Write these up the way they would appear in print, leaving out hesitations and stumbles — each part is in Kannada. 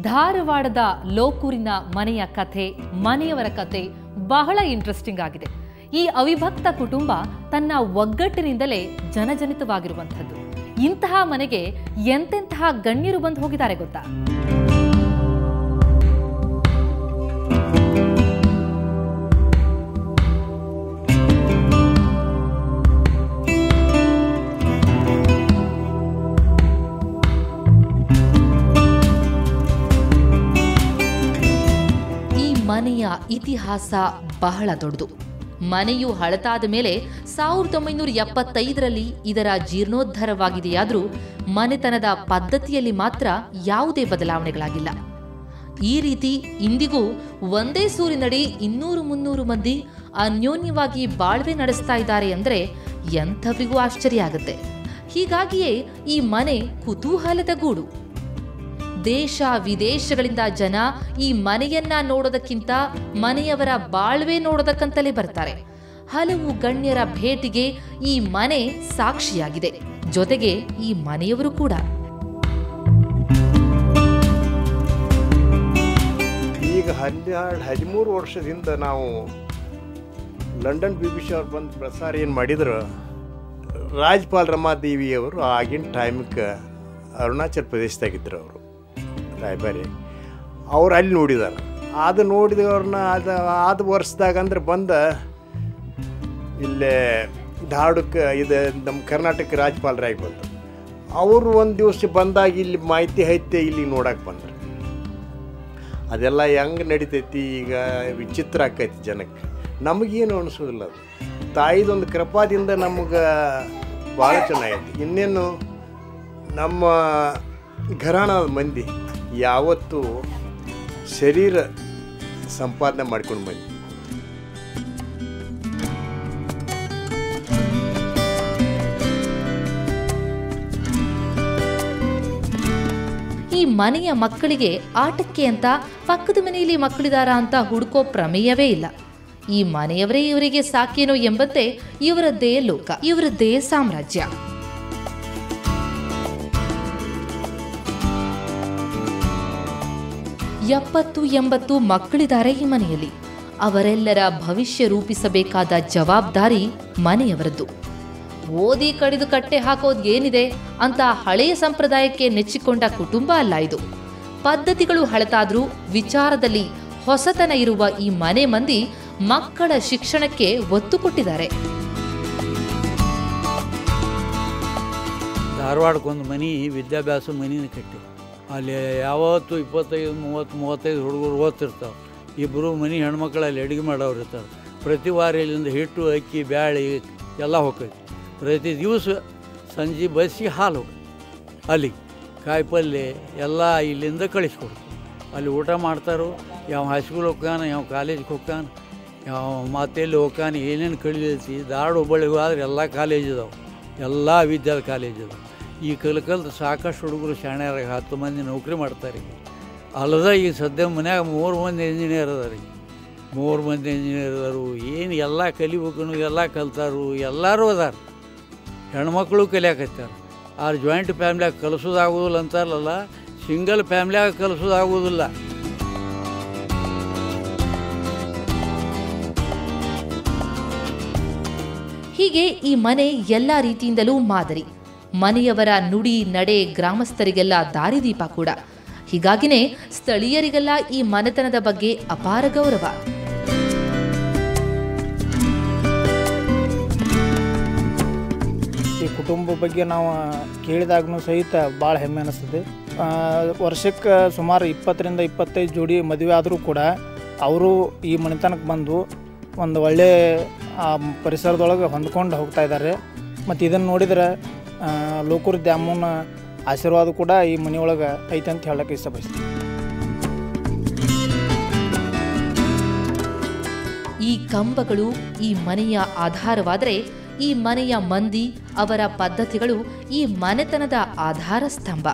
ಧಾರವಾಡದ ಲೋಕೂರಿನ ಮನೆಯ ಕಥೆ, ಮನೆಯವರ ಕಥೆ ಬಹಳ ಇಂಟ್ರೆಸ್ಟಿಂಗ್ ಆಗಿದೆ. ಈ ಅವಿಭಕ್ತ ಕುಟುಂಬ ತನ್ನ ಒಗ್ಗಟ್ಟಿನಿಂದಲೇ ಜನಜನಿತವಾಗಿರುವಂಥದ್ದು. ಇಂತಹ ಮನೆಗೆ ಎಂತೆಂತಹ ಗಣ್ಯರು ಬಂದು ಹೋಗಿದ್ದಾರೆ ಗೊತ್ತಾ? ಮನೆಯ ಇತಿಹಾಸ ಬಹಳ ದೊಡ್ಡದು. ಮನೆಯು ಹಳತಾದ ಮೇಲೆ 1975ರಲ್ಲಿ ಇದರ ಜೀರ್ಣೋದ್ಧಾರವಾಗಿದೆಯಾದರೂ ಮನೆತನದ ಪದ್ಧತಿಯಲ್ಲಿ ಮಾತ್ರ ಯಾವುದೇ ಬದಲಾವಣೆಗಳಾಗಿಲ್ಲ. ಈ ರೀತಿ ಇಂದಿಗೂ ಒಂದೇ ಸೂರಿನಡಿ 200-300 ಮಂದಿ ಅನ್ಯೋನ್ಯವಾಗಿ ಬಾಳ್ವೆ ನಡೆಸ್ತಾ ಇದ್ದಾರೆ ಅಂದರೆ ಎಂಥವರಿಗೂ ಆಶ್ಚರ್ಯ ಆಗುತ್ತೆ. ಹೀಗಾಗಿಯೇ ಈ ಮನೆ ಕುತೂಹಲದ ಗೂಡು. ದೇಶ ವಿದೇಶಗಳಿಂದ ಜನ ಈ ಮನೆಯನ್ನ ನೋಡೋದಕ್ಕಿಂತ ಮನೆಯವರ ಬಾಳ್ವೆ ನೋಡೋದಕ್ಕಂತಲೇ ಬರ್ತಾರೆ. ಹಲವು ಗಣ್ಯರ ಭೇಟಿಗೆ ಈ ಮನೆ ಸಾಕ್ಷಿಯಾಗಿದೆ. ಜೊತೆಗೆ ಈ ಮನೆಯವರು ಕೂಡ. ಈಗ 13 ವರ್ಷದಿಂದ ನಾವು ಲಂಡನ್ BBC ಅವ್ರು ಬಂದು ಪ್ರಸಾರ ಏನು ಮಾಡಿದ್ರು, ರಾಜ್ಪಾಲ್ ರಮಾದೇವಿಯವರು ಆಗಿನ ಟೈಮ್ಗೆ ಅರುಣಾಚಲ್ ಪ್ರದೇಶದಾಗಿದ್ದರು. ಅವರು ರಾಯಬಾರಿ ಅವ್ರು ಅಲ್ಲಿ ನೋಡಿದಾರೆ. ಅದು ನೋಡಿದವ್ರನ್ನ ಅದು ವರ್ಷದಾಗ ಅಂದ್ರೆ ಬಂದ ಇಲ್ಲೇ ಧಾರವಾಡಕ್ಕೆ ಇದು ನಮ್ಮ ಕರ್ನಾಟಕ ರಾಜ್ಯಪಾಲರಾಗಿ ಬಂದರು. ಅವರು ಒಂದು ದಿವಸ ಬಂದಾಗ ಇಲ್ಲಿ ಮಾಹಿತಿ ಐತೆ ಇಲ್ಲಿ ನೋಡಕ್ಕೆ ಬಂದರು. ಅದೆಲ್ಲ ಹೆಂಗೆ ನಡಿತೈತಿ ಈಗ ವಿಚಿತ್ರ ಆಕೈತಿ ಜನಕ್ಕೆ. ನಮಗೇನು ಅನಿಸೋದಿಲ್ಲ. ಅದು ತಾಯಿದೊಂದು ಕೃಪಾದಿಂದ ನಮಗೆ ಭಾಳ ಚೆನ್ನಾಗೈತಿ. ಇನ್ನೇನು ನಮ್ಮ ಘರಾಣದ ಮಂದಿ ಯಾವತ್ತೂ ಶರೀರ ಸಂಪಾದನೆ ಮಾಡ್ಕೊಂಡು ಬಂದು ಈ ಮನೆಯ ಮಕ್ಕಳಿಗೆ ಆಟಕ್ಕೆ ಅಂತ ಪಕ್ಕದ ಮನೆಯಲ್ಲಿ ಮಕ್ಕಳಿದಾರ ಅಂತ ಹುಡುಕೋ ಪ್ರಮೇಯವೇ ಇಲ್ಲ. ಈ ಮನೆಯವರೇ ಇವರಿಗೆ ಸಾಕೇನೋ ಎಂಬಂತೆ ಇವರದ್ದೇ ಲೋಕ, ಇವರದ್ದೇ ಸಾಮ್ರಾಜ್ಯ. 70-80 ಮಕ್ಕಳಿದ್ದಾರೆ ಈ ಮನೆಯಲ್ಲಿ. ಅವರೆಲ್ಲರ ಭವಿಷ್ಯ ರೂಪಿಸಬೇಕಾದ ಜವಾಬ್ದಾರಿ ಮನೆಯವರದ್ದು. ಓದಿ ಕಡಿದು ಕಟ್ಟೆ ಹಾಕೋದು ಏನಿದೆ ಅಂತ ಹಳೆಯ ಸಂಪ್ರದಾಯಕ್ಕೆ ನೆಚ್ಚಿಕೊಂಡ ಕುಟುಂಬ ಅಲ್ಲ ಇದು. ಪದ್ಧತಿಗಳು ಹಳತಾದ್ರೂ ವಿಚಾರದಲ್ಲಿ ಹೊಸತನ ಇರುವ ಈ ಮನೆ ಮಂದಿ ಮಕ್ಕಳ ಶಿಕ್ಷಣಕ್ಕೆ ಒತ್ತು ಕೊಟ್ಟಿದ್ದಾರೆ. ಧಾರವಾಡಕ್ಕೊಂದು ಮನೆ ವಿದ್ಯಾಭ್ಯಾಸ ಮನೆನ ಕಟ್ಟಿ ಅಲ್ಲಿ ಯಾವತ್ತು 25-30-35 ಹುಡುಗರು ಓದ್ತಿರ್ತಾವೆ. ಇಬ್ಬರು ಮನೆ ಹೆಣ್ಮಕ್ಳಲ್ಲಿ ಅಡುಗೆ ಮಾಡೋರು ಇರ್ತಾರೆ. ಪ್ರತಿ ವಾರ ಇಲ್ಲಿಂದ ಹಿಟ್ಟು ಅಕ್ಕಿ ಬ್ಯಾಳಿ ಎಲ್ಲ ಹೋಗ್ತೈತಿ. ಪ್ರತಿ ದಿವಸ ಸಂಜೆ ಬಸ್ಸಿಗೆ ಹಾಲು ಹೋಗಿ ಅಲ್ಲಿ ಕಾಯಿ ಪಲ್ಯ ಎಲ್ಲ ಇಲ್ಲಿಂದ ಕಳಿಸ್ಕೊಡ್ತಾರೆ. ಅಲ್ಲಿ ಊಟ ಮಾಡ್ತಾರೋ. ಯಾವ ಹೈಸ್ಕೂಲ್ ಹೋಗ್ತಾನೆ, ಯಾವ ಕಾಲೇಜಿಗೆ ಹೋಗ್ತಾನೆ, ಯಾವ ಮಾತೆಲ್ಲಿ ಹೋಗ್ತಾನೆ, ಏನೇನು ಕಳಿತೈತಿ. ಧಾರವಾಡ ಹುಬ್ಬಳ್ಳಿಗೆ ಆದ್ರೆ ಎಲ್ಲ ಕಾಲೇಜ್ ಇದಾವೆ, ಎಲ್ಲ ವಿದ್ಯಾರ್ಥಿ ಕಾಲೇಜ್ ಇದಾವೆ. ಈ ಕಲ್ತು ಸಾಕಷ್ಟು ಹುಡುಗರು ಶಾಣ್ಯಾರಾಗ 10 ಮಂದಿ ನೌಕರಿ ಮಾಡ್ತಾರೆ. ಅಲ್ಲದ ಈಗ ಸದ್ಯ ಮನ್ಯಾಗ 3 ಮಂದಿ ಇಂಜಿನಿಯರ್ ಅದಾರ. 3 ಮಂದಿ ಇಂಜಿನಿಯರ್ ಅದಾರು. ಏನು ಎಲ್ಲ ಕಲಿಬೇಕು ಎಲ್ಲ ಕಲ್ತಾರು. ಎಲ್ಲರೂ ಅದಾರ. ಹೆಣ್ಮಕ್ಳು ಕಲಿಯಾಕತ್ತಾರ. ಆದ್ರೆ ಜಾಯಿಂಟ್ ಫ್ಯಾಮ್ಲಿಯಾಗ ಕಲಿಸೋದಾಗೋದಿಲ್ಲ ಅಂತಾರಲ್ಲ, ಸಿಂಗಲ್ ಫ್ಯಾಮ್ಲಿಯಾಗ ಕಲಿಸೋದಾಗೋದಿಲ್ಲ. ಹೀಗೆ ಈ ಮನೆ ಎಲ್ಲ ರೀತಿಯಿಂದಲೂ ಮಾದರಿ. ಮನೆಯವರ ನುಡಿ ನಡೆ ಗ್ರಾಮಸ್ಥರಿಗೆಲ್ಲ ದಾರಿದೀಪ ಕೂಡ. ಹೀಗಾಗಿನೇ ಸ್ಥಳೀಯರಿಗೆಲ್ಲ ಈ ಮನೆತನದ ಬಗ್ಗೆ ಅಪಾರ ಗೌರವ. ಈ ಕುಟುಂಬ ಬಗ್ಗೆ ನಾವು ಕೇಳಿದಾಗೂ ಸಹಿತ ಭಾಳ ಹೆಮ್ಮೆ ಅನ್ನಿಸ್ತದೆ. ವರ್ಷಕ್ಕೆ ಸುಮಾರು 20-25 ಜೋಡಿ ಮದುವೆ ಆದರೂ ಕೂಡ ಅವರು ಈ ಮನೆತನಕ್ಕೆ ಬಂದು ಒಂದು ಒಳ್ಳೆಯ ಪರಿಸರದೊಳಗೆ ಹೊಂದ್ಕೊಂಡು ಹೋಗ್ತಾ ಇದ್ದಾರೆ. ಮತ್ತು ಇದನ್ನು ನೋಡಿದರೆ ಲೋಕೂರ್ ದ್ಯಾಮನ ಆಶೀರ್ವಾದ ಕೂಡ ಈ ಮನೆಯೊಳಗೆ ಐತೆ ಅಂತ ಹೇಳಕ್ಕೆ ಇಷ್ಟಪಡ್ತೀನಿ. ಈ ಕಂಬಗಳು ಈ ಮನೆಯ ಆಧಾರವಾದರೆ ಈ ಮನೆಯ ಮಂದಿ, ಅವರ ಪದ್ಧತಿಗಳು ಈ ಮನೆತನದ ಆಧಾರ ಸ್ತಂಭ.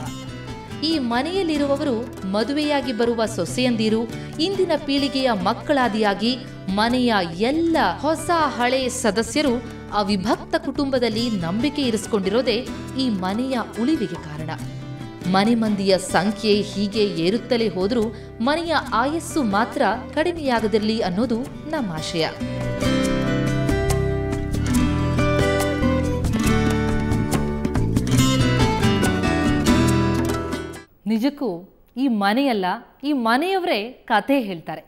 ಈ ಮನೆಯಲ್ಲಿರುವವರು ಮದುವೆಯಾಗಿ ಬರುವ ಸೊಸೆಯಂದಿರು, ಇಂದಿನ ಪೀಳಿಗೆಯ ಮಕ್ಕಳಾದಿಯಾಗಿ ಮನೆಯ ಎಲ್ಲ ಹೊಸ ಹಳೆ ಸದಸ್ಯರು ಅವಿಭಕ್ತ ಕುಟುಂಬದಲ್ಲಿ ನಂಬಿಕೆ ಇರಿಸಿಕೊಂಡಿರೋದೇ ಈ ಮನೆಯ ಉಳಿವಿಗೆ ಕಾರಣ. ಮನೆ ಮಂದಿಯ ಸಂಖ್ಯೆ ಹೀಗೆ ಏರುತ್ತಲೇ ಹೋದರೂ ಮನೆಯ ಆಯಸ್ಸು ಮಾತ್ರ ಕಡಿಮೆಯಾಗದಿರಲಿ ಅನ್ನೋದು ನಮ್ಮ ಆಶಯ. ನಿಜಕ್ಕೂ ಈ ಮನೆಯಲ್ಲ, ಈ ಮನೆಯವರೇ ಕಥೆ ಹೇಳ್ತಾರೆ.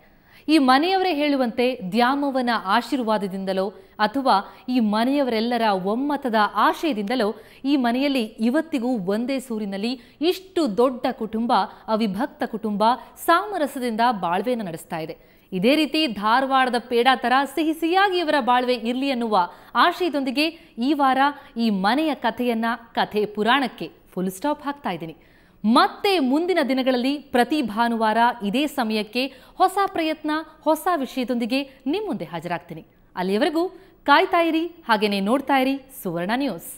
ಈ ಮನೆಯವರೇ ಹೇಳುವಂತೆ ದ್ಯಾಮವ್ವನ ಆಶೀರ್ವಾದದಿಂದಲೋ ಅಥವಾ ಈ ಮನೆಯವರೆಲ್ಲರ ಒಮ್ಮತದ ಆಶಯದಿಂದಲೋ ಈ ಮನೆಯಲ್ಲಿ ಇವತ್ತಿಗೂ ಒಂದೇ ಸೂರಿನಲ್ಲಿ ಇಷ್ಟು ದೊಡ್ಡ ಕುಟುಂಬ, ಅವಿಭಕ್ತ ಕುಟುಂಬ ಸಾಮರಸ್ಯದಿಂದ ಬಾಳ್ವೆಯನ್ನು ನಡೆಸ್ತಾ ಇದೆ. ಇದೇ ರೀತಿ ಧಾರವಾಡದ ಪೇಡ ಥರ ಸಿಹಿ ಸಿಹಿಯಾಗಿ ಇವರ ಬಾಳ್ವೆ ಇರಲಿ ಅನ್ನುವ ಆಶಯದೊಂದಿಗೆ ಈ ವಾರ ಈ ಮನೆಯ ಕಥೆ ಪುರಾಣಕ್ಕೆ ಫುಲ್ ಸ್ಟಾಪ್ ಹಾಕ್ತಾ ಇದ್ದೀನಿ. ಮತ್ತೆ ಮುಂದಿನ ದಿನಗಳಲ್ಲಿ ಪ್ರತಿ ಭಾನುವಾರ ಇದೇ ಸಮಯಕ್ಕೆ ಹೊಸ ಪ್ರಯತ್ನ, ಹೊಸ ವಿಷಯದೊಂದಿಗೆ ನಿಮ್ಮ ಮುಂದೆ ಹಾಜರಾಗ್ತೀನಿ. ಅಲ್ಲಿಯವರೆಗೂ ಕಾಯ್ತಾ ಇರಿ, ಹಾಗೇನೇ ನೋಡ್ತಾ ಇರಿ ಸುವರ್ಣ ನ್ಯೂಸ್.